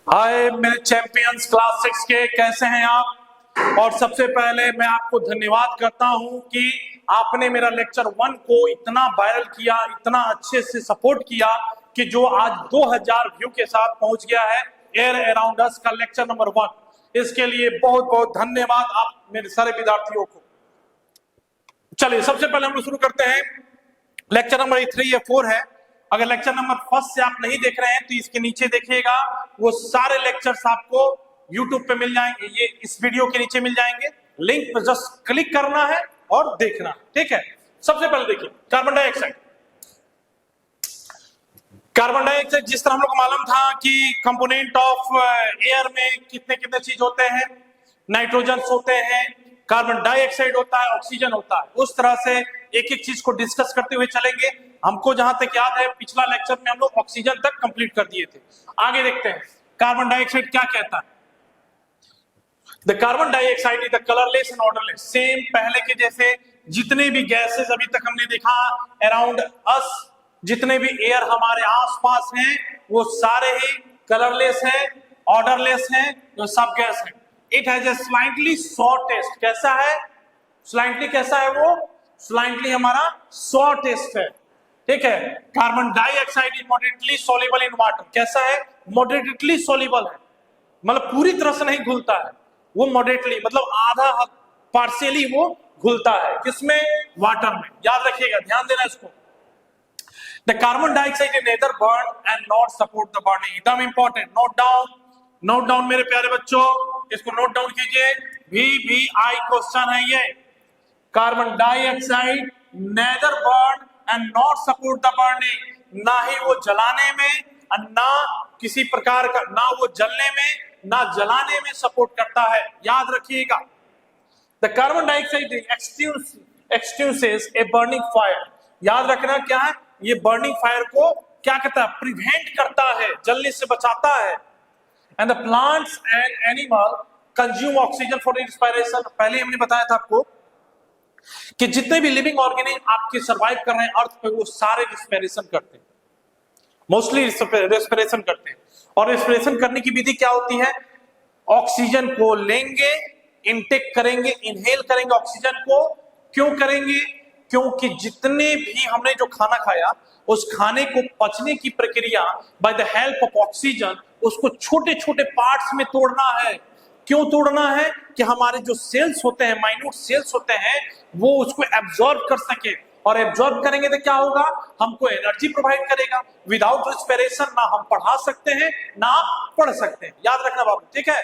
हाय मेरे champions class 6 के, कैसे हैं आप। और सबसे पहले मैं आपको धन्यवाद करता हूं कि आपने मेरा लेक्चर 1 को इतना वायरल किया, इतना अच्छे से सपोर्ट किया कि जो आज 2000 व्यू के साथ पहुंच गया है एयर अराउंड अस का लेक्चर नंबर 1। इसके लिए बहुत बहुत धन्यवाद आप मेरे सारे विद्यार्थियों को। चलिए सबसे पहले हम लोग शुरू करते हैं। लेक्चर नंबर 3 या 4 है। अगर लेक्चर नंबर 1 से आप नहीं देख रहे हैं तो इसके नीचे देखिएगा, वो सारे लेक्चर्स आपको YouTube पे मिल जाएंगे, ये इस वीडियो के नीचे मिल जाएंगे। लिंक पर जस्ट क्लिक करना है और देखना, ठीक है। सबसे पहले देखिए कार्बन डाइऑक्साइड। कार्बन डाइऑक्साइड जिस तरह हम लोग को मालूम था कि कंपोनेंट ऑफ एयर में कितने कितने चीज होते हैं, नाइट्रोजन होते हैं, कार्बन डाइऑक्साइड होता है, ऑक्सीजन होता है। उस तरह से एक एक चीज को डिस्कस करते हुए चलेंगे। हमको जहां तक याद है पिछला लेक्चर में हम लोग ऑक्सीजन तक कंप्लीट कर दिए थे। आगे देखते हैं कार्बन डाइऑक्साइड क्या कहता है। The carbon dioxide is the colourless and odourless. Same पहले के जैसे जितने भी गैसेस अभी तक हमने देखा अराउंड अस, जितने भी एयर हमारे आसपास हैं वो सारे ही कलरलेस हैं, ऑर्डरलेस हैं, जो सब गैस है। It has a slightly sour taste. कैसा है? स्लाइटली कैसा है वो? स्लाइटली हमारा सॉ टेस्ट है, ठीक है। Carbon dioxide is moderately soluble in water. कैसा है? मॉडरेटली सॉल्युबल है, मतलब पूरी तरह से नहीं घुलता है वो, मॉडरेटली मतलब आधा पार्शियली वो घुलता है। किसमें? वाटर में। याद रखिएगा, ध्यान देना इसको। The carbon dioxide is neither burn and not support the burning. एकदम इंपॉर्टेंट, नोट डाउन मेरे प्यारे बच्चों, इसको नोट डाउन कीजिए। VVI क्वेश्चन है ये। Carbon dioxide neither burn and not support the burning. ना ही वो जलाने में और ना किसी प्रकार का, ना वो जलने में ना जलाने में सपोर्ट करता है। याद रखिएगा। The carbon dioxide extinguishes a burning fire. याद रखना क्या है, ये बर्निंग फायर को क्या करता है? प्रिवेंट करता है, जलने से बचाता है। And the plants and animal consume oxygen for respiration. पहले हमने बताया था आपको कि जितने भी लिविंग ऑर्गेनिज्म आपके सर्वाइव कर रहे हैं अर्थ पे, वो सारे रिस्पिरेशन करते हैं, मोस्टली रेस्पिरेशन करते हैं। और रेस्पिरेशन करने की विधि क्या होती है? ऑक्सीजन को लेंगे, इनटेक करेंगे, इनहेल करेंगे ऑक्सीजन को। क्यों करेंगे? क्योंकि जितने भी हमने जो खाना खाया उस खाने को पचने की प्रक्रिया by the help of oxygen, उसको छोटे छोटे पार्ट्स में तोड़ना है। क्यों तोड़ना है? कि हमारे जो सेल्स होते हैं, माइन्यूट सेल्स होते हैं, वो उसको एब्जॉर्ब कर सके। और एब्जॉर्ब करेंगे तो क्या होगा? हमको एनर्जी प्रोवाइड करेगा। विदाउट रिस्पिरेशन ना हम पढ़ा सकते हैं ना पढ़ सकते हैं। याद रखना बाबू, ठीक है।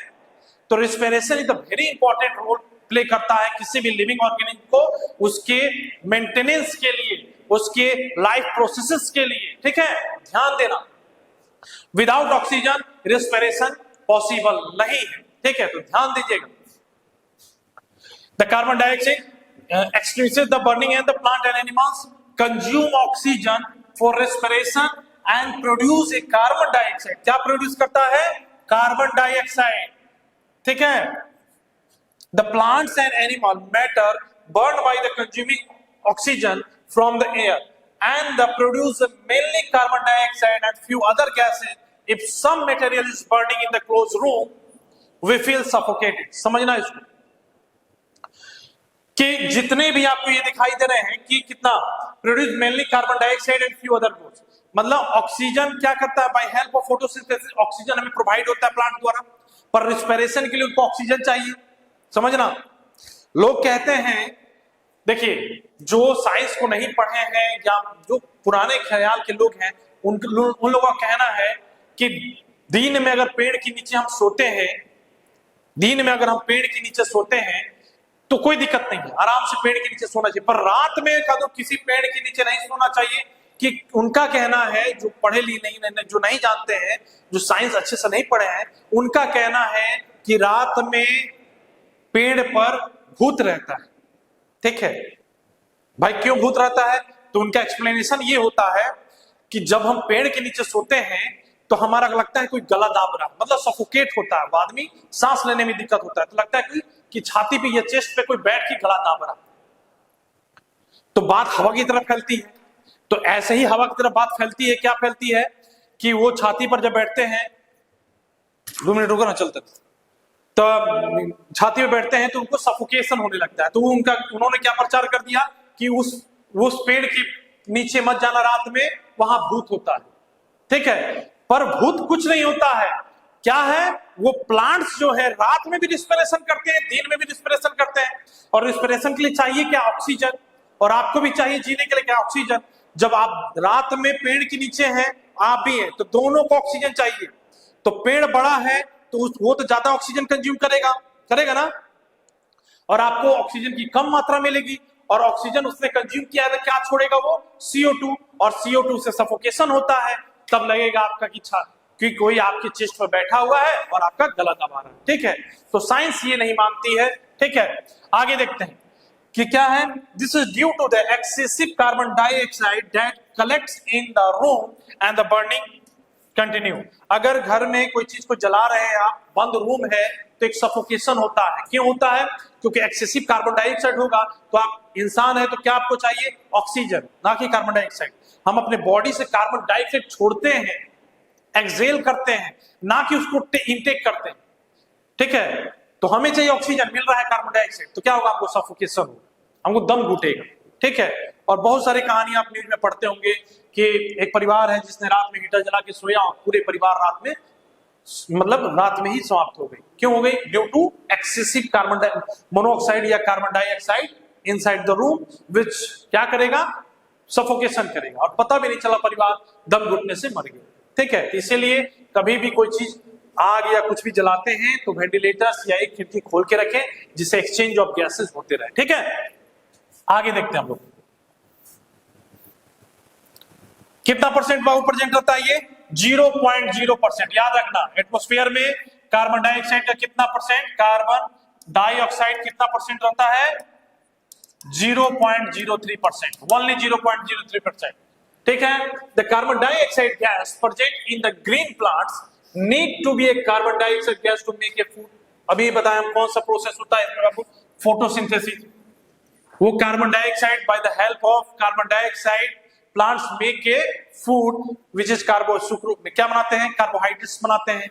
तो respiration is the very important role play करता है किसी भी लिविंग ऑर्गेनिज्म को, उसके मेंटेनेंस के लिए, उसके लाइफ प्रोसेसेस के लिए, ठीक है। ध्यान देना, विदाउट ऑक्सीजन रिस्पिरेशन पॉसिबल नहीं है, ठीक है। तो ध्यान दीजिएगा। The carbon dioxide extinguishes the burning and the plant and animals consume oxygen for respiration and produce a carbon dioxide। क्या प्रोड्यूस करता है? कार्बन डाइऑक्साइड, ठीक है। The plants and animal matter burned by the consuming oxygen from the air and the produce mainly carbon dioxide and few other gases। If some material is burning in the closed room, we feel suffocated। समझना इसको कि जितने भी आपको ये दिखाई दे रहे हैं कि कितना produce mainly carbon dioxide and few other gases, मतलब ऑक्सीजन क्या करता है? By help of photosynthesis oxygen हमें प्रोवाइड होता है प्लांट द्वारा, पर रिस्पिरेशन के लिए उनको ऑक्सीजन चाहिए। समझना। लोग कहते हैं, देखिए जो साइंस को नहीं पढ़े हैं या जो पुराने ख्याल के लोग हैं, उन लोगों का कहना है कि दिन में अगर पेड़ के नीचे हम सोते हैं, दिन में अगर हम पेड़ के नीचे सोते हैं तो कोई दिक्कत नहीं है, आराम से पेड़ के नीचे सोना चाहिए। पर रात में कभी किसी पेड़ के नीचे नहीं सोना चाहिए। कि उनका कहना है, जो पढ़े नहीं, जो नहीं जानते हैं, जो साइंस अच्छे से नहीं पढ़े हैं, उनका कहना है कि रात में पेड़ पर भूत रहता है, ठीक है। भाई क्यों भूत रहता है? तो उनका एक्सप्लेनेशन ये होता है कि जब हम पेड़ के नीचे सोते हैं तो हमारा लगता है कोई गला दाब रहा, मतलब सफोकेट होता है, आदमी सांस लेने में दिक्कत होता है, तो लगता है कि छाती पे या चेस्ट पे कोई बैठ के गला दाब रहा। तो बात हवा की तरफ फैलती है। तो ऐसे ही हवा की तरफ बात फैलती है। क्या फैलती है? कि वो छाती पर जब बैठते हैं 2 मिनट रुको ना, चलते। तो छाती में बैठते हैं तो उनको सफोकेशन होने लगता है, तो उन्होंने क्या प्रचार कर दिया कि उस पेड़ के नीचे मत जाना रात में, वहां भूत होता है। ठीक है, पर भूत कुछ नहीं होता है। क्या है, वो प्लांट्स जो है रात में भी रिस्पिरेशन करते हैं, दिन में भी रिस्पिरेशन करते हैं। और रिस्पिरेशन के लिए चाहिए क्या? ऑक्सीजन। और आपको भी चाहिए जीने के लिए क्या? ऑक्सीजन। जब आप रात में पेड़ के नीचे हैं, आप भी हैं, तो दोनों को ऑक्सीजन चाहिए। तो पेड़ बड़ा है तो वो तो ज्यादा ऑक्सीजन कंज्यूम करेगा ना, और आपको ऑक्सीजन की कम मात्रा मिलेगी। और ऑक्सीजन उसने कंज्यूम किया है तो क्या छोड़ेगा वो? CO2। और CO2 से सफोकेशन होता है। तब लगेगा आपका कि कोई आपके चेस्ट पर बैठा हुआ है और आपका गला दबा रहा है। ठीक है, तो साइंस ये नहीं मानती है। ठीक है, आगे देखते हैं कि क्या है। This is due to the excessive carbon dioxide that collects in the room and the burning continue. अगर घर में कोई चीज को जला रहे हैं आप, बंद रूम है, तो एक सफोकेशन होता है। क्यों होता है? क्योंकि एक्सेसिव कार्बन डाइऑक्साइड होगा। तो आप इंसान है तो क्या आपको चाहिए? ऑक्सीजन, ना कि कार्बन डाइऑक्साइड। हम अपने बॉडी से कार्बन डाइऑक्साइड छोड़ते हैं, एक्सहेल करते हैं, ना कि उसको इनटेक करते हैं। ठीक है, तो हमें चाहिए ऑक्सीजन, मिल रहा है कार्बन डाइऑक्साइड, तो क्या होगा? हमको सफोकेशन होगा, हमको दम घुटेगा। ठीक है, और बहुत सारी कहानियां आप न्यूज में पढ़ते होंगे कि एक परिवार है जिसने रात में हीटर जला के सोया और पूरे परिवार रात में ही समाप्त हो गई। क्यों हो गई? Due to excessive carbon monoxide या carbon dioxide inside the room, which क्या करेगा? सफोकेशन करेगा, और पता भी नहीं चला परिवार दम घुटने से मर गया। ठीक है, इसीलिए कभी भी कोई चीज आग या कुछ भी जलाते हैं तो वेंटिलेटर्स या एक खिड़की खोल के रखें, जिससे एक्सचेंज ऑफ गैसेस होते रहे। ठीक है, आगे देखते हैं हम लोग। कितना परसेंट वायु प्रेजेंट रहता है? ये 0.0%। याद रखना, एटमॉस्फेयर में कार्बन डाइऑक्साइड का कितना परसेंट, कार्बन डाइऑक्साइड कितना परसेंट रहता है? 0.03%, ओनली 0.03%। ठीक है, the carbon dioxide gas present in the green plants need to be a carbon dioxide gas to make a food. अभी बताया हम कौन सा प्रोसेस होता है इसमें, फोटोसिंथेसिस। वो carbon dioxide, by the help of carbon dioxide plants make a food which is sucrose में क्या बनाते हैं? कार्बोहाइड्रेट्स बनाते हैं।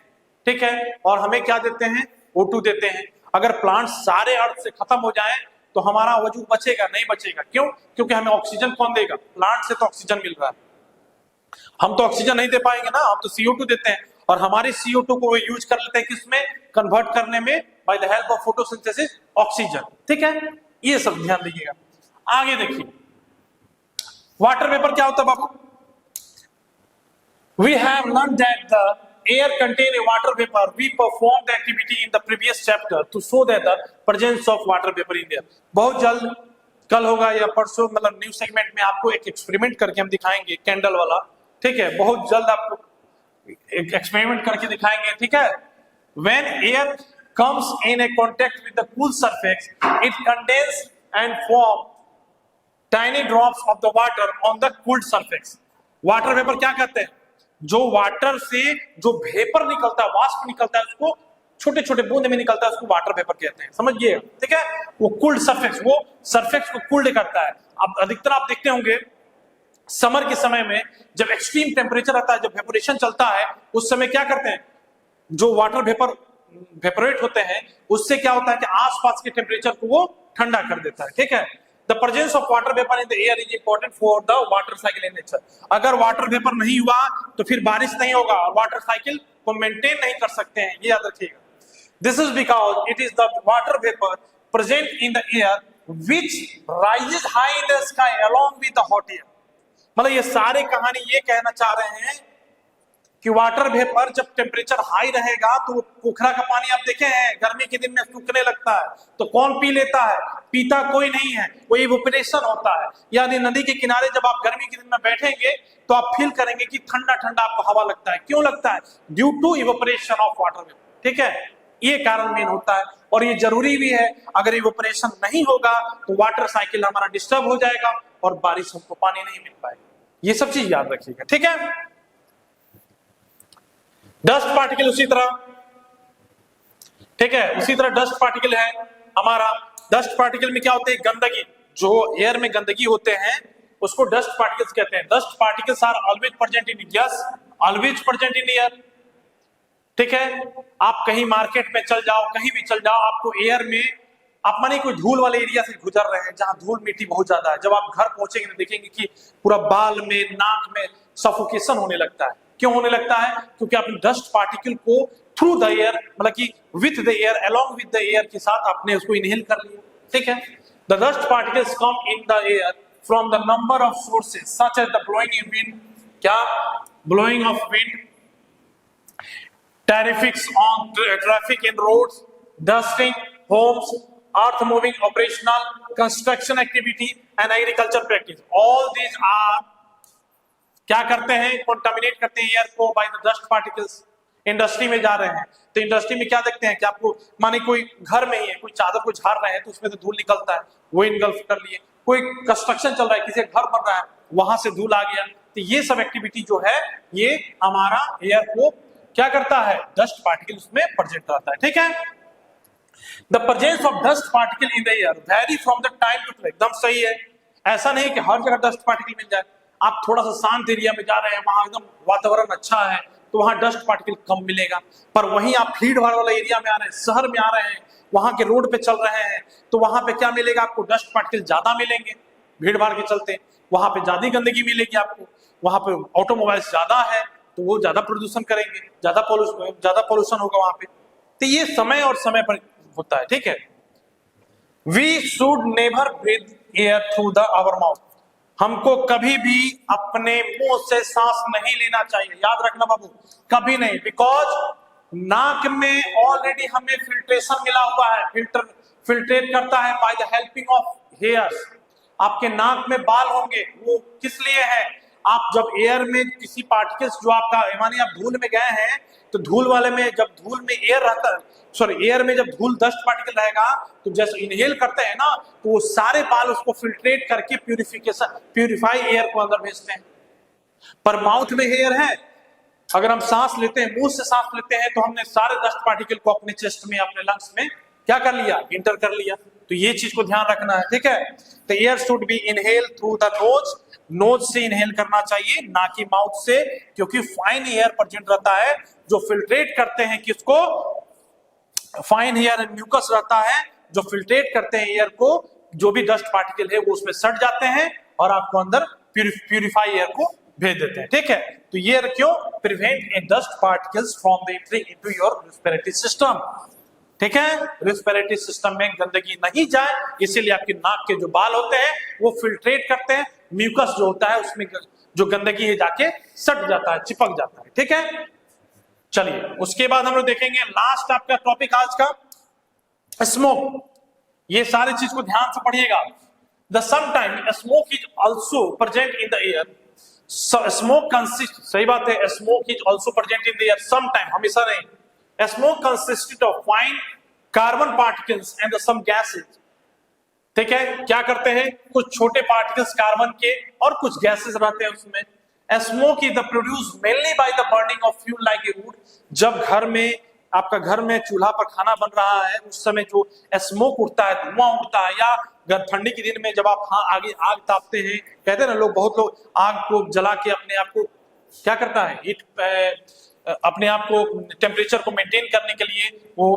ठीक है, और हमें क्या देते हैं? O2 देते हैं। अगर प्लांट्स सारे अर्थ से खत्म हो जाएं तो हमारा वजूद बचेगा? नहीं बचेगा। क्यों? क्योंकि हमें ऑक्सीजन कौन देगा? प्लांट से तो ऑक्सीजन मिल रहा है, हम तो ऑक्सीजन नहीं दे पाएंगे ना, हम तो CO2 देते हैं। और हमारे CO2 को वो यूज कर लेते हैं किसमें? कन्वर्ट करने में, by the help of photosynthesis, oxygen. ठीक है, ये सब ध्यान दीजिएगा। आगे देखिए, वाटर वेपर क्या होता है बाबू? We have learned that the air contains a water vapor. We performed the activity in the previous chapter to show that the presence of water vapor in there. बहुत जल्द, कल होगा या परसों, मतलब न्यू सेगमेंट में आपको एक एक्सपेरिमेंट करके हम दिखाएंगे, कैंडल वाला। ठीक है, बहुत जल्द आपको एक एक्सपेरिमेंट करके दिखाएंगे। ठीक है, when air comes in a contact with the cool surface, it condenses and forms tiny drops of the water on the cooled surface. Water vapour क्या कहते हैं? जो वाटर से जो वेपर निकलता है, वाष्प निकलता है, उसको छोटे छोटे बूंद में निकलता है, उसको वाटर वेपर कहते हैं। समझिए, ठीक है, वो कूल्ड सरफेस, वो सरफेस को कूल्ड करता है। अब अधिकतर आप देखते होंगे समर के समय में जब एक्सट्रीम टेम्परेचर रहता है, जब वेपोरेशन चलता है, उस समय क्या करते हैं? जो वाटर वेपर वेपोरेट होते हैं, उससे क्या होता है कि आसपास के टेम्परेचर को वो ठंडा कर देता है। ठीक है, The presence of water vapor in the air is important for the water cycle in nature. अगर वाटर वेपर नहीं हुआ तो फिर बारिश नहीं होगा और वाटर साइकिल को मेंटेन नहीं कर सकते हैं, ये याद रखिएगा। This is because it is the water vapor present in the air which rises high in the sky along with the hot air. मतलब ये सारे कहानी ये कहना चाह रहे हैं कि वाटर वेपर जब टेम्परेचर हाई रहेगा तो पोखरा का पानी आप देखे हैं गर्मी के दिन में सूखने लगता है, तो कौन पी लेता है? पीता कोई नहीं है, वो इवेपोरेशन होता है। यानी नदी के किनारे जब आप गर्मी के दिन में बैठेंगे तो आप फील करेंगे कि ठंडा ठंडा आपको हवा लगता है। क्यों लगता है? Due to evaporation of water vapour. ठीक है, ये कारण मेन होता है, और ये जरूरी भी है। अगर इवेपोरेशन नहीं होगा तो वाटर साइकिल हमारा डिस्टर्ब हो जाएगा और बारिश हमको पानी नहीं मिल पाएगा। ये सब चीज याद रखिएगा। ठीक है, डस्ट पार्टिकल उसी तरह, ठीक है, उसी तरह डस्ट पार्टिकल है हमारा। डस्ट पार्टिकल में क्या होते हैं? गंदगी, जो एयर में गंदगी होते हैं उसको डस्ट पार्टिकल्स कहते हैं। Dust particles are always present in gas, always present in air. ठीक है, आप कहीं मार्केट में चल जाओ, कहीं भी चल जाओ, आपको एयर में, आप मानिए कोई धूल वाले एरिया से गुजर रहे हैं जहां धूल मिट्टी बहुत ज्यादा है, जब आप घर पहुंचेंगे तो देखेंगे कि पूरा बाल में, नाक में सफोकेशन होने लगता है। क्यों होने लगता है? क्योंकि आपने डस्ट पार्टिकल को थ्रू द एयर, मतलब कि with the air, along with the air के साथ आपने उसको इनहेल कर लिया। ठीक है, the dust particles come in the air from the number of sources such as the blowing in wind, क्या blowing of wind, traffics on traffic in roads, dusting homes, earth moving operational, construction activity and agriculture practice. All these are क्या करते हैं? contaminate करते हैं air को by the dust particles. Industry में जा रहे हैं तो इंडस्ट्री में क्या देखते हैं कि आपको, माने कोई घर में ही है, कोई चादर को झाड़ रहे हैं तो उसमें से धूल निकलता है, वो इनगल्फ कर लिए। कोई कंस्ट्रक्शन चल रहा है, किसी घर बन रहा है, वहां से धूल आ गया। तो ये सब एक्टिविटी जो है ये हमारा एयर को क्या करता है? डस्ट पार्टिकल उसमें प्रेजेंट रहता है। ठीक है, The presence of dust particle in the air vary from the time to time. एकदम सही है, ऐसा नहीं कि हर जगह डस्ट पार्टिकल मिल जाए। आप थोड़ा सा शांत एरिया में जा रहे हैं, वहां एकदम वातावरण अच्छा है तो वहां डस्ट पार्टिकल कम मिलेगा। पर वहीं आप भीड़ भाड़ वाला एरिया में आ रहे हैं, शहर में आ रहे हैं, वहां के रोड पे चल रहे हैं तो वहां पे क्या मिलेगा? आपको डस्ट पार्टिकल ज्यादा मिलेंगे, भीड़ भाड़ के चलते वहां पे ज्यादा गंदगी मिलेगी आपको। वहां पे ऑटोमोबाइल्स ज्यादा है तो वो ज्यादा प्रदूषण करेंगे, ज्यादा पॉल्यूशन होगा वहां पे। तो ये समय और समय पर होता है। ठीक है, we should never breathe air through the our mouth, हमको कभी भी अपने मुंह से सांस नहीं लेना चाहिए, याद रखना बाबू, कभी नहीं। बिकॉज नाक में ऑलरेडी हमें फिल्ट्रेशन मिला हुआ है, फिल्ट्रेट करता है by the helping of hairs. आपके नाक में बाल होंगे, वो किस लिए है? आप जब एयर में किसी पार्टिकल्स जो आपका, मानिए आप धूल में गए हैं तो धूल वाले में, जब धूल में एयर रहता है, सॉरी एयर में जब धूल डस्ट पार्टिकल रहेगा तो जैसे इनहेल करते हैं ना तो वो सारे बाल उसको फिल्ट्रेट करके प्यूरिफाई एयर को अंदर भेजते हैं। पर माउथ में एयर है, अगर हम सांस लेते हैं, मुंह से सांस लेते हैं तो हमने सारे डस्ट पार्टिकल को अपने चेस्ट में, अपने लंग्स में क्या कर लिया? इंटर कर लिया। तो ये चीज को ध्यान रखना है। ठीक है, तो air should be inhale through the nose, nose से इनहेल करना चाहिए, ना कि माउथ से, क्योंकि फाइन एयर प्रेजेंट रहता है जो फिल्ट्रेट करते हैं किसको? फाइन एयर एंड म्यूकस रहता है जो फिल्ट्रेट करते हैं एयर को, जो भी डस्ट पार्टिकल है वो उसमें सट जाते हैं और आपको अंदर प्यूरिफाई एयर को भेज देते हैं। ठीक है, तो ये क्यों? Prevent A dust particles from the entry into your respiratory system. ठीक है, रेस्पिरेटरी सिस्टम में गंदगी नहीं जाए, इसीलिए आपके नाक के जो बाल होते हैं वो फिल्ट्रेट करते हैं, म्यूकस जो होता है उसमें जो गंदगी है जाके सट जाता है, चिपक जाता है। ठीक है, चलिए उसके बाद हम लोग देखेंगे लास्ट आपका टॉपिक आज का, स्मोक। ये सारी चीज को ध्यान से पढ़िएगा। The sometime smoke is also present in the air, smoke consist, सही बात है, smoke is also present in the air sometime, हमेशा नहीं। Smoke consist of fine carbon particles and some gases. ठीक है, क्या करते हैं? कुछ छोटे पार्टिकल्स कार्बन के और कुछ गैसेस रहते हैं उसमें। Smoke is produce mainly by the burning of fuel like a would. जब घर में, आपका घर में चूल्हा पर खाना बन रहा है उस समय जो स्मोक उठता है, धुआं उठता है, या ठंडी के दिन में जब आप आगे आग तापते हैं, कहते हैं ना लोग, बहुत लोग आग को जला के अपने आप को क्या करता है, हीट, अपने आप को टेम्परेचर को मेंटेन करने के लिए वो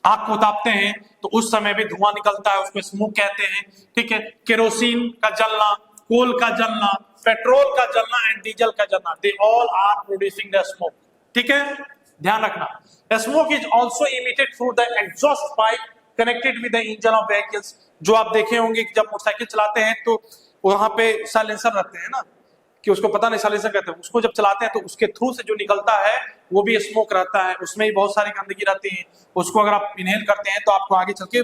आग को तापते हैं, तो उस समय भी धुआं निकलता है, उसको स्मोक कहते हैं। ठीक है, केरोसिन का जलना, कोल का जलना, पेट्रोल का जलना एंड डीजल का जलना, they all are producing the smoke. ठीक है, ध्यान रखना। Smoke is also emitted through the exhaust pipe connected with the engine of vehicles. जो आप देखे होंगे कि जब मोटरसाइकिल चलाते हैं तो वहां पे साइलेंसर रहते हैं ना, कि उसको पता नहीं साइलेंसर कहते हैं, उसको जब चलाते हैं तो उसके थ्रू से जो निकलता है वो भी स्मोक रहता है, उसमें ही बहुत सारी गंदगी रहती है। उसको अगर आप इनहेल करते हैं तो आपको आगे चल के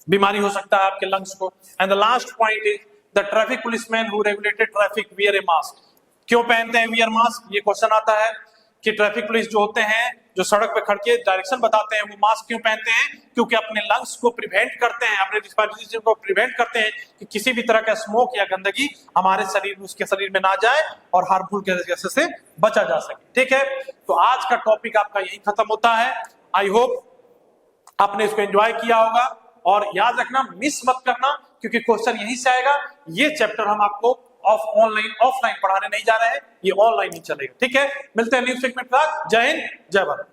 बीमारी हो सकता है आपके लंग्स को। And the last point is the traffic policeman who regulated traffic wear A mask. क्यों पहनते हैं वियर मास्क? ये क्वेश्चन आता है कि ट्रैफिक पुलिस जो होते हैं, जो सड़क पे खड़ के डायरेक्शन बताते हैं, वो मास्क क्यों पहनते हैं? क्योंकि अपने लंग्स को प्रिवेंट करते हैं, अपने रिस्पिरेटरी को प्रिवेंट करते हैं कि किसी भी तरह का स्मोक या गंदगी हमारे शरीर में, उसके शरीर में ना जाए और हार्मफुल गैसेस से बचा जा सके। ठीक है, तो आज का टॉपिक आपका यही खत्म होता है। आई होप आपने इसको एंजॉय किया होगा, और याद रखना, मिस मत करना, क्योंकि क्वेश्चन यहीं से आएगा। ये चैप्टर हम आपको ऑनलाइन ऑफलाइन पढ़ाने नहीं जा रहे हैं, ये ऑनलाइन ही चलेगा। ठीक है, मिलते हैं न्यूज सेगमेंट के साथ। जय हिंद, जय भारत।